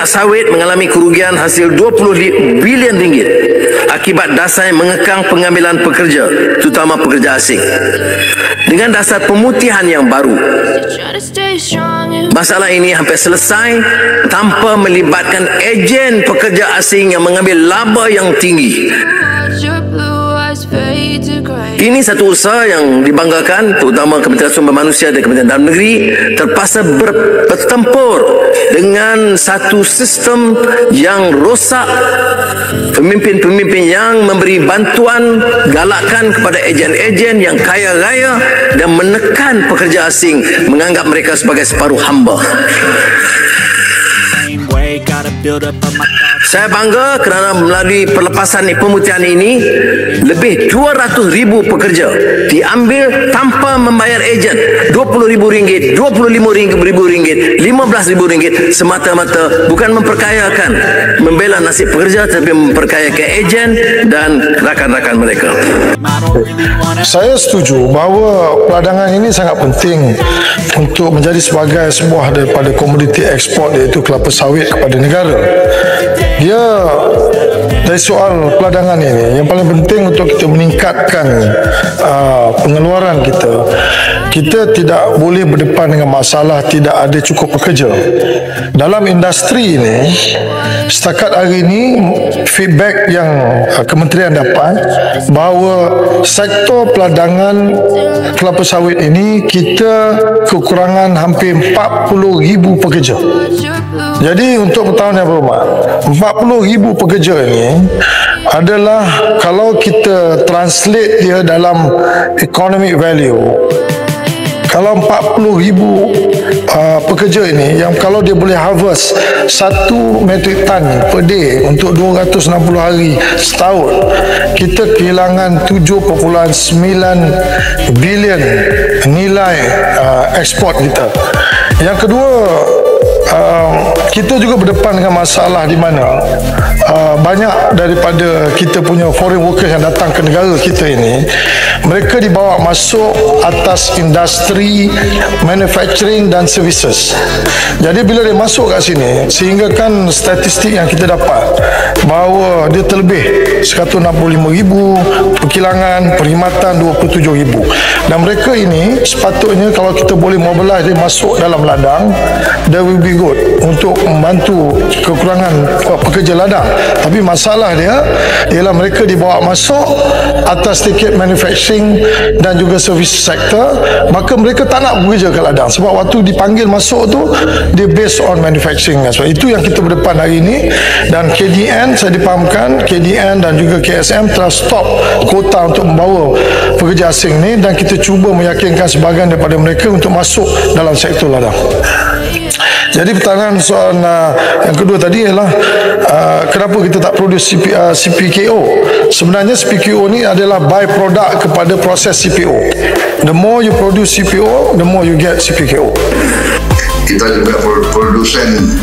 sawit mengalami kerugian hasil 20 bilion ringgit akibat dasar yang mengekang pengambilan pekerja, terutama pekerja asing. Dengan dasar pemutihan yang baru, masalah ini hampir selesai tanpa melibatkan ejen pekerja asing yang mengambil laba yang tinggi. Ini satu usaha yang dibanggakan, terutama Kementerian Sumber Manusia dan Kementerian Dalam Negeri terpaksa bertempur dengan satu sistem yang rosak. Pemimpin-pemimpin yang memberi bantuan galakan kepada ejen-ejen yang kaya raya dan menekan pekerja asing, menganggap mereka sebagai separuh hamba. Saya bangga kerana melalui perlepasan pemutihan ini, lebih 200,000 pekerja diambil tanpa membayar ejen. RM20,000, RM25,000, RM15,000 semata-mata bukan memperkayakan, membela nasib pekerja, tapi memperkayakan ejen dan rakan-rakan mereka. Saya setuju bahawa peladangan ini sangat penting untuk menjadi sebagai sebuah daripada komoditi ekspor, iaitu kelapa sawit kepada negara. Dia dari soal peladangan ini, yang paling penting untuk kita meningkatkan pengeluaran kita. Kita tidak boleh berdepan dengan masalah tidak ada cukup pekerja. Dalam industri ini, setakat hari ini feedback yang kementerian dapat bahawa sektor peladangan kelapa sawit ini kita kekurangan hampir 40,000 pekerja. Jadi untuk bertahun yang berhormat, 40,000 pekerja ini adalah, kalau kita translate dia dalam economic value, kalau 40,000 pekerja ini, yang kalau dia boleh harvest 1 metric ton per day untuk 260 hari setahun, kita kehilangan 7.9 bilion nilai ekspor kita. Yang kedua, kita juga berdepan dengan masalah di mana banyak daripada kita punya foreign workers yang datang ke negara kita ini, mereka dibawa masuk atas industri manufacturing dan services. Jadi bila dia masuk kat sini, sehingga kan statistik yang kita dapat bahawa dia terlebih 165,000, perkilangan perkhidmatan 27,000, dan mereka ini sepatutnya kalau kita boleh mobilize dia masuk dalam ladang, that will be good untuk membantu kekurangan pekerja ladang. Tapi masalah dia ialah mereka dibawa masuk atas tiket manufacturing dan juga service sector, maka mereka tak nak bekerja ke ladang sebab waktu dipanggil masuk tu dia based on manufacturing. Sebab itu yang kita berdepan hari ini, dan KDN, saya dipahamkan KDN dan juga KSM telah stop kota untuk membawa pekerja asing ni, dan kita cuba meyakinkan sebahagian daripada mereka untuk masuk dalam sektor ladang. Jadi pertanyaan soal yang kedua tadi ialah kenapa kita tak produce CPKO. Sebenarnya CPKO ni adalah by-product kepada proses CPO. The more you produce CPO, the more you get CPKO. Kita juga produsen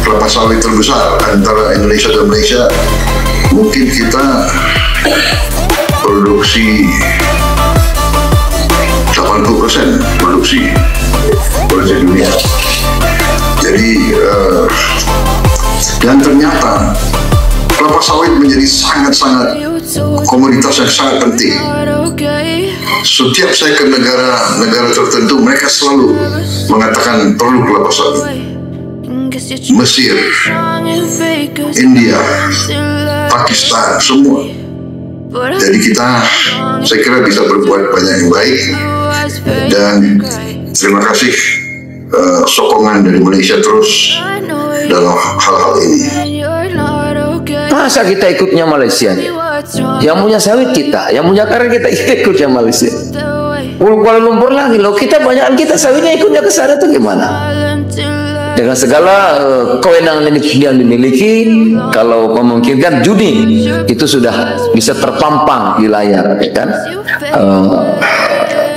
kelapa sawit terbesar antara Indonesia dan Malaysia. Mungkin kita produksi 80% produksi dunia. Jadi dan ternyata kelapa sawit menjadi sangat-sangat komoditas yang sangat penting. Setiap saya ke negara tertentu, mereka selalu mengatakan perlu kelapa sawit. Mesir, India, Pakistan, semua. Jadi saya kira bisa berbuat banyak yang baik, dan terima kasih sokongan dari Malaysia terus dalam hal-hal ini. Masa kita ikutnya Malaysia nih? Yang punya sawit kita, yang punya karet kita ikutnya Malaysia. Kuala Lumpur lagi loh, banyakan kita sawitnya ikutnya ke sana tuh gimana? Dengan segala kewenangan yang dimiliki, kalau memungkinkan Juni itu sudah bisa terpampang di layar, ya kan?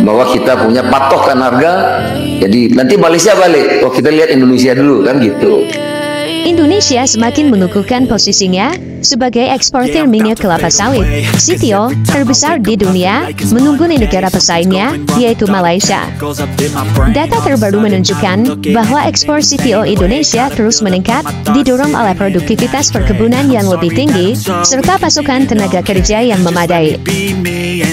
Bahwa kita punya patokan harga. Jadi nanti Malaysia balik, kita lihat Indonesia dulu kan gitu. Indonesia semakin mengukuhkan posisinya Sebagai eksportir minyak kelapa sawit, CTO terbesar di dunia mengungguli negara pesaingnya, yaitu Malaysia. Data terbaru menunjukkan bahwa ekspor CTO Indonesia terus meningkat, didorong oleh produktivitas perkebunan yang lebih tinggi, serta pasokan tenaga kerja yang memadai.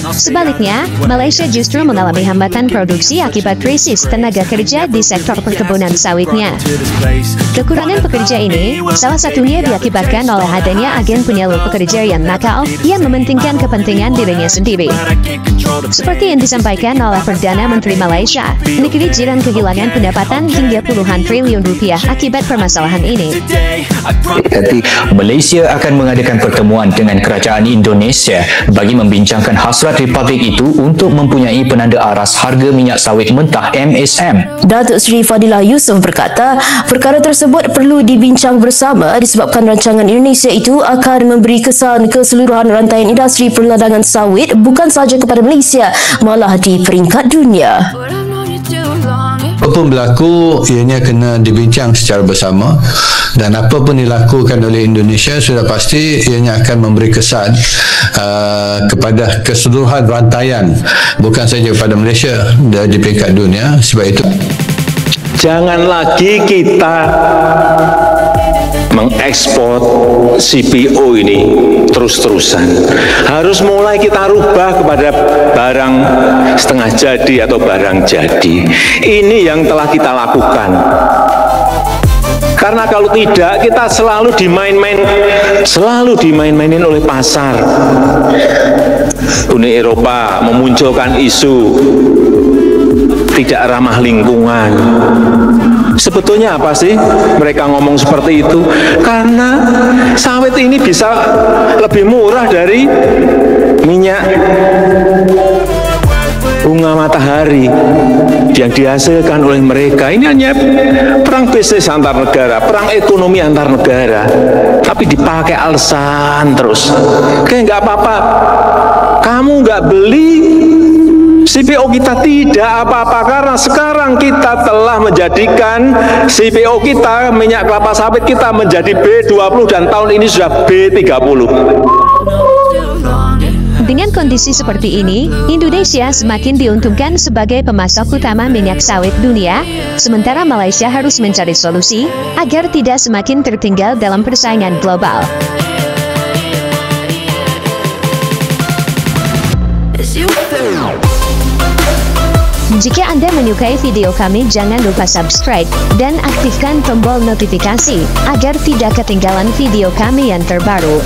Sebaliknya, Malaysia justru mengalami hambatan produksi akibat krisis tenaga kerja di sektor perkebunan sawitnya. Kekurangan pekerja ini, salah satunya diakibatkan oleh adanya agen penyalur pekerja yang nakal yang mementingkan kepentingan dirinya sendiri. Seperti yang disampaikan oleh Perdana Menteri Malaysia, negeri jiran kehilangan pendapatan hingga puluhan triliun rupiah akibat permasalahan ini. Nanti Malaysia akan mengadakan pertemuan dengan kerajaan Indonesia bagi membincangkan hasrat Republik itu untuk mempunyai penanda aras harga minyak sawit mentah MSM. Datuk Seri Fadilah Yusof berkata, perkara tersebut perlu dibincang bersama disebabkan rancangan Indonesia itu akan memberi kesan keseluruhan rantaian industri perladangan sawit bukan sahaja kepada Malaysia, malah di peringkat dunia. Apapun berlaku, ianya kena dibincang secara bersama, dan apa pun dilakukan oleh Indonesia sudah pasti ianya akan memberi kesan kepada keseluruhan rantaian, bukan saja kepada Malaysia, di peringkat dunia. Sebab itu jangan lagi kita mengekspor CPO ini terus-terusan. Harus mulai kita rubah kepada barang setengah jadi atau barang jadi. Ini yang telah kita lakukan. Karena kalau tidak, kita selalu dimain-mainin oleh pasar. Uni Eropa memunculkan isu tidak ramah lingkungan. Sebetulnya apa sih mereka ngomong seperti itu? Karena sawit ini bisa lebih murah dari minyak bunga matahari yang dihasilkan oleh mereka. Ini hanya perang bisnis antar negara, perang ekonomi antar negara, tapi dipakai alasan terus. Kayak nggak apa-apa, kamu nggak beli CPO kita, tidak apa-apa, karena sekarang kita telah menjadikan CPO kita, minyak kelapa sawit kita, menjadi B20 dan tahun ini sudah B30. Dengan kondisi seperti ini, Indonesia semakin diuntungkan sebagai pemasok utama minyak sawit dunia, sementara Malaysia harus mencari solusi agar tidak semakin tertinggal dalam persaingan global. Jika Anda menyukai video kami, jangan lupa subscribe dan aktifkan tombol notifikasi agar tidak ketinggalan video kami yang terbaru.